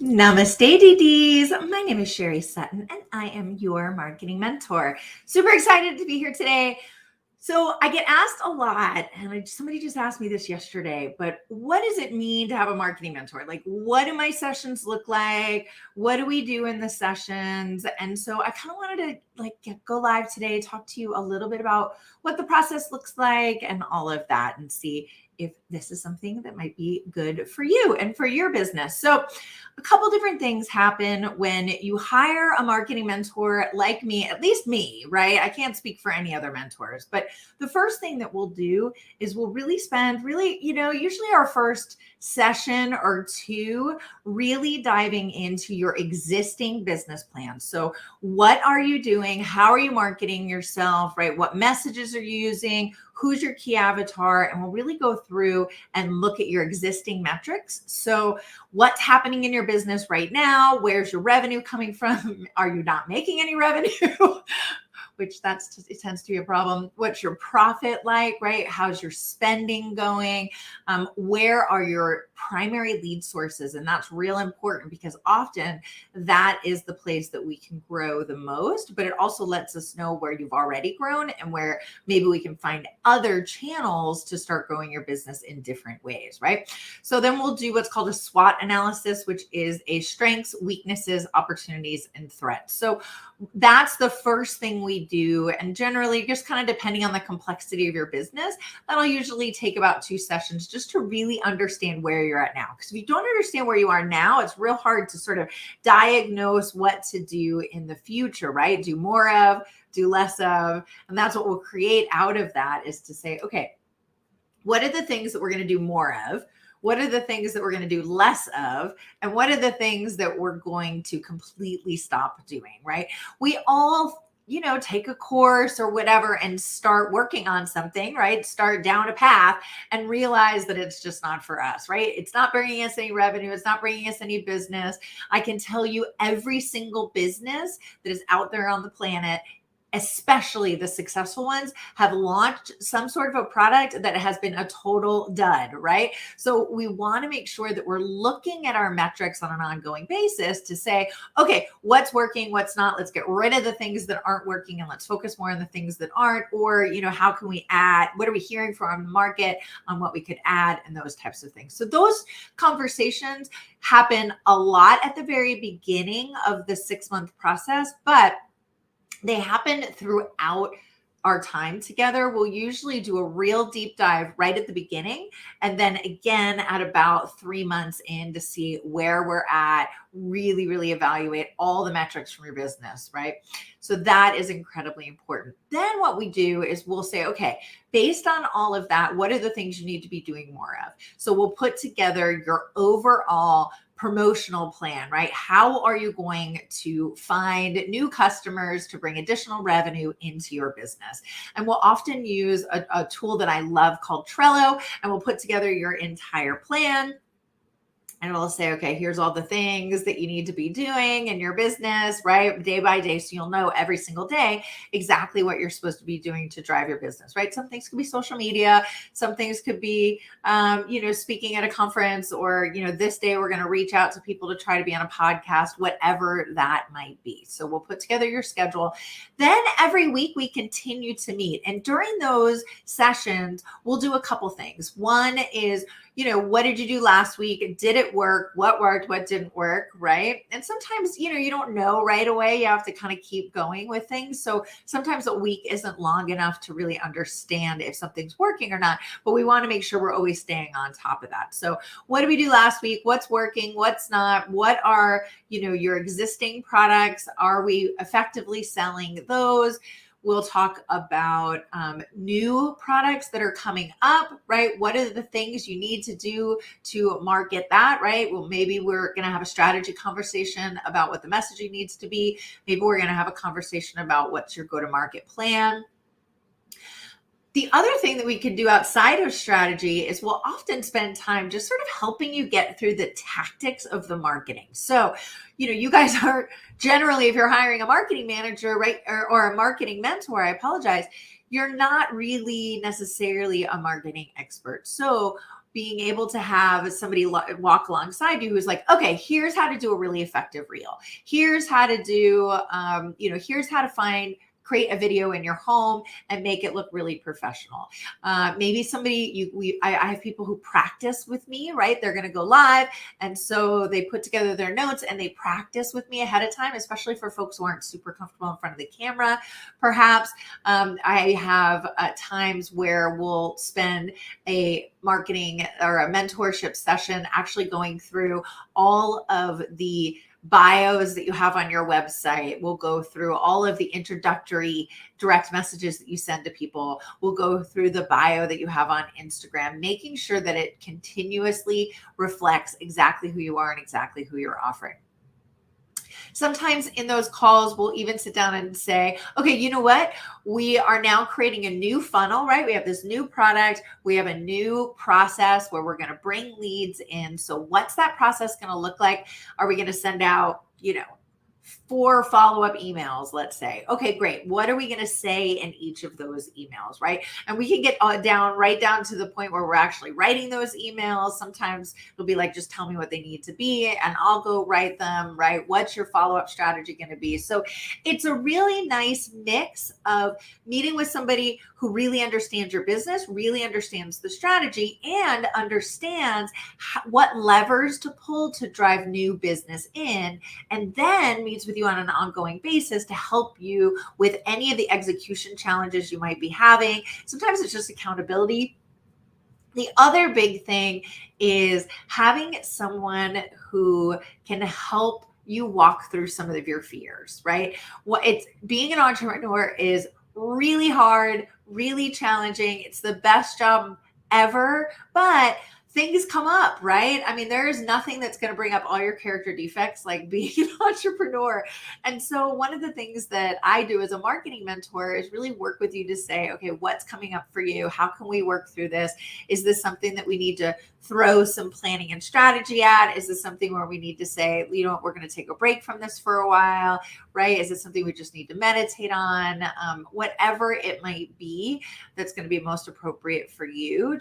Namaste, DDs. My name is Sherry Sutton, and I am your marketing mentor. Super excited to be here today. So I get asked a lot, and somebody just asked me this yesterday, but what does it mean to have a marketing mentor? Like, what do my sessions look like? What do we do in the sessions? And so I kind of wanted to go live today, talk to you a little bit about what the process looks like and all of that, and see if this is something that might be good for you and for your business. So a couple different things happen when you hire a marketing mentor like me, at least me, right? I can't speak for any other mentors, but the first thing that we'll do is we'll really spend usually our first session or two really diving into your existing business plan. So what are you doing? How are you marketing yourself, right? What messages are you using? Who's your key avatar? And we'll really go through and look at your existing metrics. So what's happening in your business right now? Where's your revenue coming from? Are you not making any revenue? Which it tends to be a problem. What's your profit like, right? How's your spending going? Where are your primary lead sources? And that's real important because often that is the place that we can grow the most, but it also lets us know where you've already grown and where maybe we can find other channels to start growing your business in different ways, right? So then we'll do what's called a SWOT analysis, which is a strengths, weaknesses, opportunities, and threats. So that's the first thing we do. And generally, just kind of depending on the complexity of your business, that'll usually take about 2 sessions just to really understand where you're at now. Because if you don't understand where you are now, it's real hard to sort of diagnose what to do in the future, right? Do more of, do less of. And that's what we'll create out of that is to say, okay, what are the things that we're going to do more of? What are the things that we're going to do less of? And what are the things that we're going to completely stop doing, right? We all take a course or whatever and start working on something, right? Start down a path and realize that it's just not for us, right? It's not bringing us any revenue. It's not bringing us any business. I can tell you every single business that is out there on the planet, especially the successful ones, have launched some sort of a product that has been a total dud, right? So we want to make sure that we're looking at our metrics on an ongoing basis to say, okay, what's working, what's not? Let's get rid of the things that aren't working and let's focus more on the things that aren't. Or, how can we add? What are we hearing from the market on what we could add and those types of things? So those conversations happen a lot at the very beginning of the 6-month process, but they happen throughout our time together. We'll usually do a real deep dive right at the beginning and then again at about 3 months in to see where we're at, really evaluate all the metrics from your business, right? So that is incredibly important. Then what we do is we'll say, okay, based on all of that, what are the things you need to be doing more of? So we'll put together your overall promotional plan, right? How are you going to find new customers to bring additional revenue into your business? And we'll often use a tool that I love called Trello, and we'll put together your entire plan. And it'll say, okay, here's all the things that you need to be doing in your business, right? Day by day. So you'll know every single day exactly what you're supposed to be doing to drive your business, right? Some things could be social media. Some things could be, speaking at a conference or, this day we're going to reach out to people to try to be on a podcast, whatever that might be. So we'll put together your schedule. Then every week we continue to meet. And during those sessions, we'll do a couple things. One is, what did you do last week? Did it work? What worked? What didn't work? Right. And sometimes, you don't know right away. You have to kind of keep going with things. So sometimes a week isn't long enough to really understand if something's working or not, but we want to make sure we're always staying on top of that. So what did we do last week? What's working? What's not? What are, your existing products? Are we effectively selling those? We'll talk about new products that are coming up, right? What are the things you need to do to market that, right? Well, maybe we're going to have a strategy conversation about what the messaging needs to be. Maybe we're going to have a conversation about what's your go-to-market plan. The other thing that we can do outside of strategy is we'll often spend time just sort of helping you get through the tactics of the marketing. So, you guys are generally, if you're hiring a marketing manager, right, or a marketing mentor, I apologize, you're not really necessarily a marketing expert. So being able to have somebody walk alongside you who's like, okay, here's how to do a really effective reel. Here's how to do, here's how to create a video in your home and make it look really professional. Maybe I have people who practice with me, right? They're going to go live. And so they put together their notes and they practice with me ahead of time, especially for folks who aren't super comfortable in front of the camera. Perhaps I have times where we'll spend a marketing or a mentorship session actually going through all of the bios that you have on your website. We'll go through all of the introductory direct messages that you send to people. We'll go through the bio that you have on Instagram, making sure that it continuously reflects exactly who you are and exactly who you're offering. Sometimes in those calls, we'll even sit down and say, okay, you know what? We are now creating a new funnel, right? We have this new product. We have a new process where we're going to bring leads in. So what's that process going to look like? Are we going to send out, 4 follow-up emails, let's say? Okay, great. What are we going to say in each of those emails, right? And we can get right down to the point where we're actually writing those emails. Sometimes it'll be like, just tell me what they need to be and I'll go write them, right? What's your follow-up strategy going to be? So it's a really nice mix of meeting with somebody who really understands your business, really understands the strategy, and understands what levers to pull to drive new business in, and then meets with you on an ongoing basis to help you with any of the execution challenges you might be having. Sometimes it's just accountability. The other big thing is having someone who can help you walk through some of your fears, right? Being an entrepreneur is really hard, really challenging. It's the best job ever, but things come up, right? I mean, there is nothing that's going to bring up all your character defects like being an entrepreneur. And so one of the things that I do as a marketing mentor is really work with you to say, okay, what's coming up for you? How can we work through this? Is this something that we need to throw some planning and strategy at? Is this something where we need to say, we're going to take a break from this for a while, right? Is it something we just need to meditate on? Whatever it might be that's going to be most appropriate for you.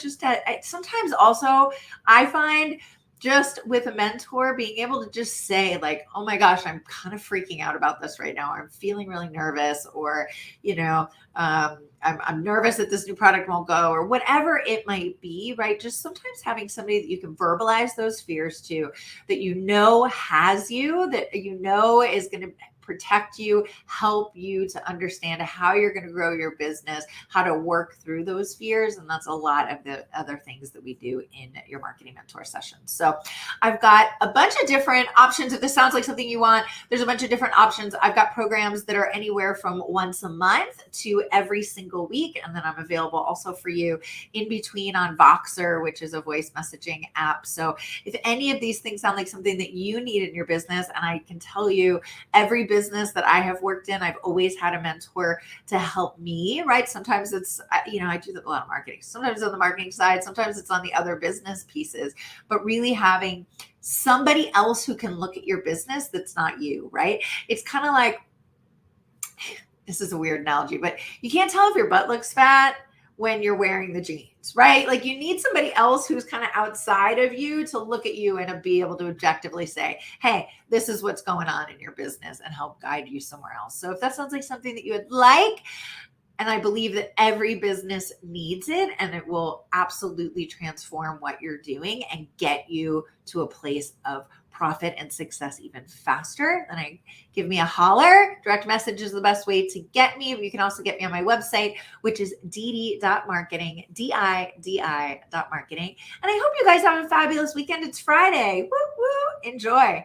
Sometimes also I find just with a mentor being able to just say like, oh my gosh, I'm kind of freaking out about this right now. Or I'm feeling really nervous, or, I'm nervous that this new product won't go, or whatever it might be, right? Just sometimes having somebody that you can verbalize those fears to, that has you, that is going to protect you, help you to understand how you're going to grow your business, how to work through those fears. And that's a lot of the other things that we do in your marketing mentor sessions. So I've got a bunch of different options. If this sounds like something you want, there's a bunch of different options. I've got programs that are anywhere from once a month to every single week. And then I'm available also for you in between on Voxer, which is a voice messaging app. So if any of these things sound like something that you need in your business, and I can tell you every business that I have worked in, I've always had a mentor to help me, right? Sometimes it's, I do a lot of marketing. Sometimes on the marketing side, sometimes it's on the other business pieces, but really having somebody else who can look at your business that's not you, right? It's kind of like, this is a weird analogy, but you can't tell if your butt looks fat when you're wearing the jeans, right? Like you need somebody else who's kind of outside of you to look at you and be able to objectively say, hey, this is what's going on in your business, and help guide you somewhere else. So if that sounds like something that you would like, and I believe that every business needs it, and it will absolutely transform what you're doing and get you to a place of profit and success even faster, then give me a holler. Direct message is the best way to get me. You can also get me on my website, which is didi.marketing, DIDI.marketing. And I hope you guys have a fabulous weekend. It's Friday. Woo, woo. Enjoy.